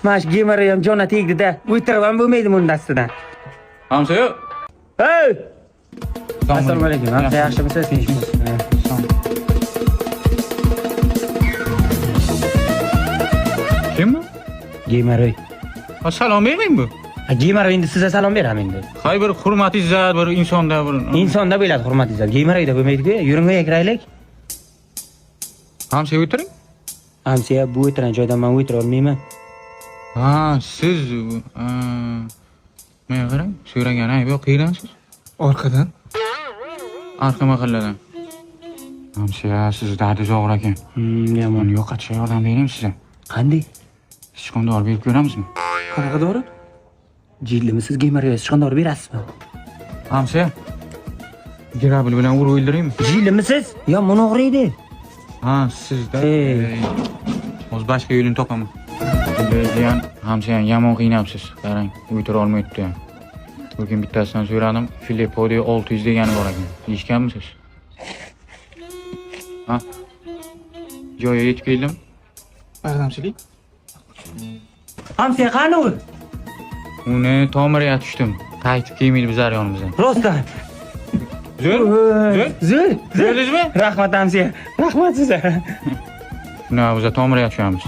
Mash gemari ham jona tegdi-da. O'tirib ham bo'lmaydi bundan dastidan. Hamsa yo'q. Hey! Assalomu alaykum. Hamsa yaxshimisiz? Tinchmisiz? Kim bu? Gemari. Salom bering bu. Gemari endi sizga salom beraman endi. Hay bir hurmat izzat bir insonda bir. Insonda bo'ladi hurmat izzat. Gemarida bo'lmaydi-ku. Yuring kiraylik. Hamsa o'tiring. Hamsa bu o'tirgan joydan men o'tira olmayman. Ha, siz men qarang, so'ragan ayb yo'q, qayerdansiz? Orqadan. Arqa mahalladan. Hamsa, siz dardingiz og'ir ekan. Yomon. Yo'qotishga yordam beraymi sizga? Qanday? Sichqon dori berib ko'ramizmi? Qanaqa dori? Jillimisiz gemariga sichqon dori berasizmi? Hamsa, grabl bilan urib o'ldiraymi? Jillimisiz? Yo, meni o'g'riydi. Ha, sizda. Hey. O'z boshqa yo'lini topaman. Lekin hamsa yomon qiynabsiz. Qarang, o'tira olmayapti. Bugün bittasidan so'radim, Filipodi 600 degani bor ekan. Eshitganmisiz? Ha. Joyiga yetib keldim. Yordamchilik. Hamsa qani u? Uni tomiriga tushdim. Qaytib kelmaydi bizlar yonimizga. Rostdan. Zo'r. Rahmat hamsa. Rahmat sizga. Shuna, biz tomiriga tushamiz.